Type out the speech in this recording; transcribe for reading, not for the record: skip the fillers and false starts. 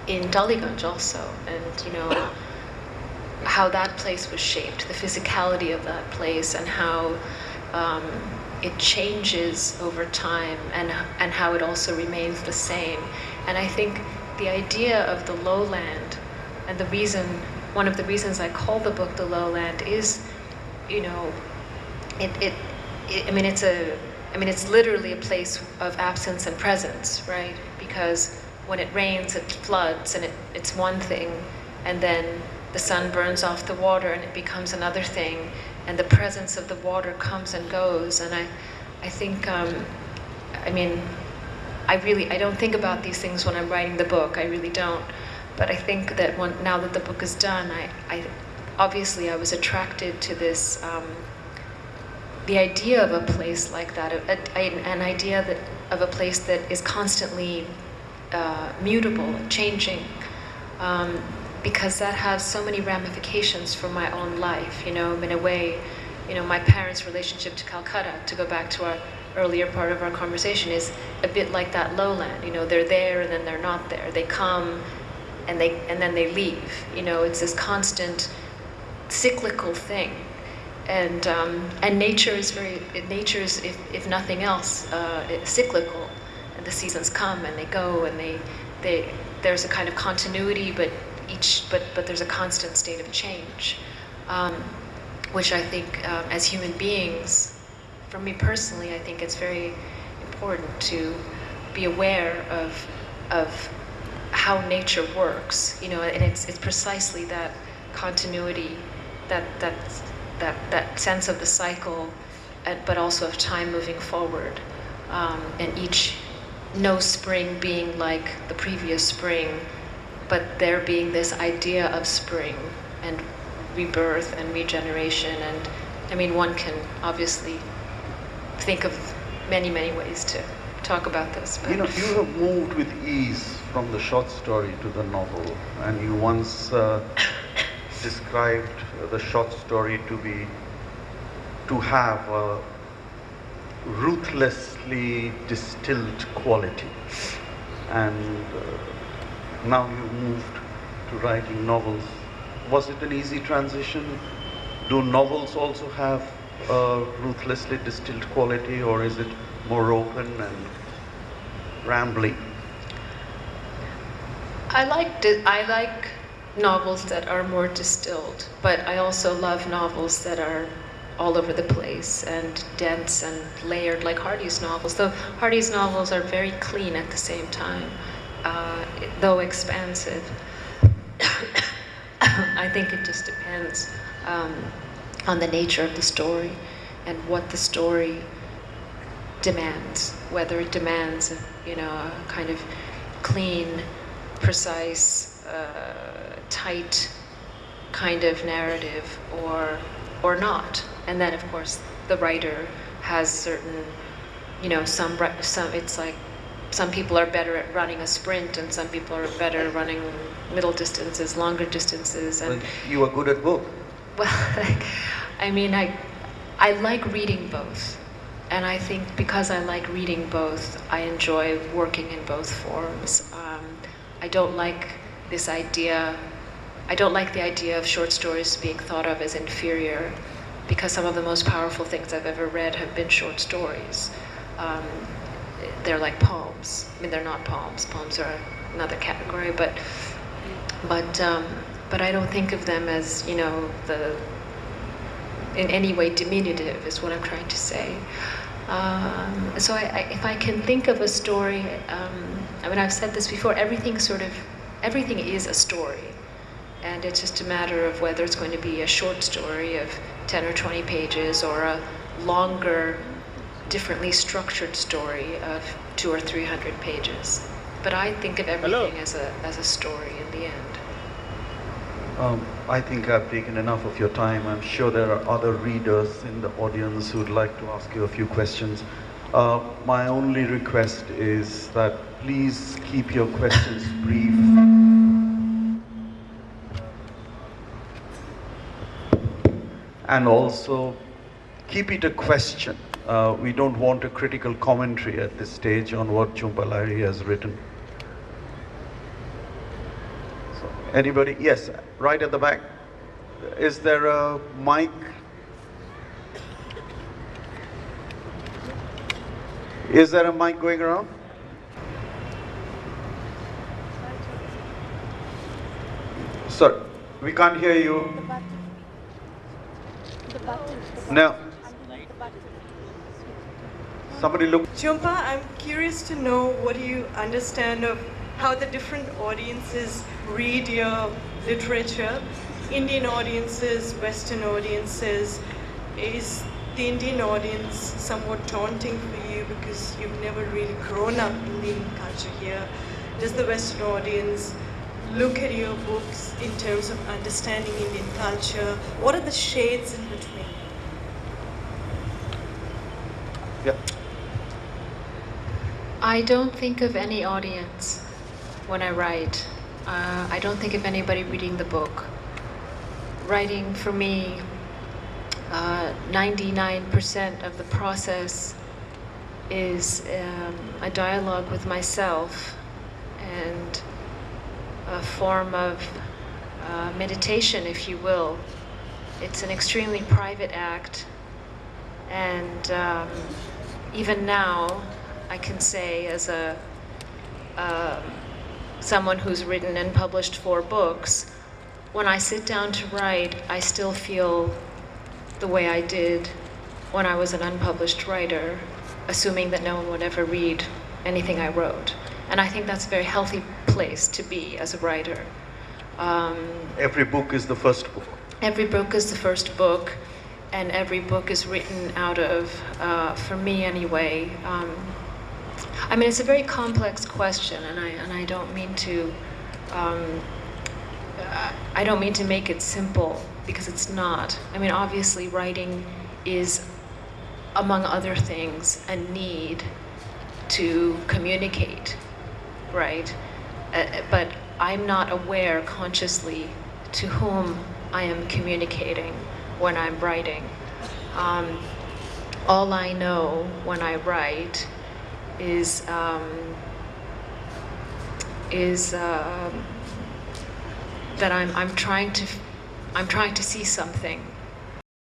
in Daliganj also, and how that place was shaped, the physicality of that place, and how it changes over time, and how it also remains the same. And I think the idea of the lowland, and one of the reasons I call the book the lowland is, it's literally a place of absence and presence, right? Because when it rains, it floods, and it's one thing, and then the sun burns off the water and it becomes another thing, and the presence of the water comes and goes. And I think, I don't think about these things when I'm writing the book, I really don't. But I think that now that the book is done, I obviously I was attracted to this, the idea of a place like that, an idea of a place that is constantly mutable, changing, because that has so many ramifications for my own life. In a way, my parents' relationship to Calcutta, to go back to our earlier part of our conversation, is a bit like that lowland. They're there and then they're not there. They come and then they leave. It's this constant cyclical thing. And nature is if nothing else, cyclical. And the seasons come and they go, and there's a kind of continuity, but there's a constant state of change, which I think, as human beings, for me personally, I think it's very important to be aware of how nature works, and it's precisely that continuity, that sense of the cycle, but also of time moving forward, and no spring being like the previous spring, but there being this idea of spring and rebirth and regeneration. And one can obviously think of many, many ways to talk about this. But you have moved with ease from the short story to the novel, and you once described the short story to have a ruthlessly distilled quality, and now you moved to writing novels. Was it an easy transition? Do novels also have a ruthlessly distilled quality, or is it more open and rambling? I like novels that are more distilled, but I also love novels that are all over the place and dense and layered, like Hardy's novels. Though Hardy's novels are very clean at the same time, though expansive. I think it just depends on the nature of the story and what the story demands, whether it demands a kind of clean, precise, tight kind of narrative, or not. And then, of course, the writer has certain, some it's like some people are better at running a sprint, and some people are better at running middle distances, longer distances. And well, you are good at both. Well, I like reading both. And I think because I like reading both, I enjoy working in both forms. I don't like the idea of short stories being thought of as inferior, because some of the most powerful things I've ever read have been short stories. They're like poems. They're not poems. Poems are another category, but I don't think of them as, in any way diminutive, is what I'm trying to say. So if I can think of a story, I've said this before, everything is a story. And it's just a matter of whether it's going to be a short story of 10 or 20 pages, or a longer, differently structured story of 200 or 300 pages. But I think of everything as a story in the end. I think I've taken enough of your time. I'm sure there are other readers in the audience who would like to ask you a few questions. My only request is that please keep your questions brief. And also keep it a question. We don't want a critical commentary at this stage on what Jhumpa Lahiri has written. Anybody? Yes, right at the back. Is there a mic? Is there a mic going around? Sir, we can't hear you. No. Somebody look. Jhumpa, I'm curious to know what do you understand of how the different audiences read your literature. Indian audiences, Western audiences. Is the Indian audience somewhat daunting for you because you've never really grown up Indian culture here? Does the Western audience look at your books in terms of understanding Indian culture? What are the shades in between? Yeah. I don't think of any audience when I write. I don't think of anybody reading the book. Writing for me, 99% of the process is a dialogue with myself and a form of meditation, if you will. It's an extremely private act, and even now, I can say, as someone who's written and published 4 books, when I sit down to write, I still feel the way I did when I was an unpublished writer, assuming that no one would ever read anything I wrote. And I think that's a very healthy place to be as a writer. Every book is the first book. Every book is the first book, and every book is written out of, for me anyway, I mean, it's a very complex question, and I don't mean to, I don't mean to make it simple, because it's not. I mean, obviously, writing is, among other things, a need to communicate, right? But I'm not aware consciously to whom I am communicating when I'm writing. All I know when I write is that I'm trying to see something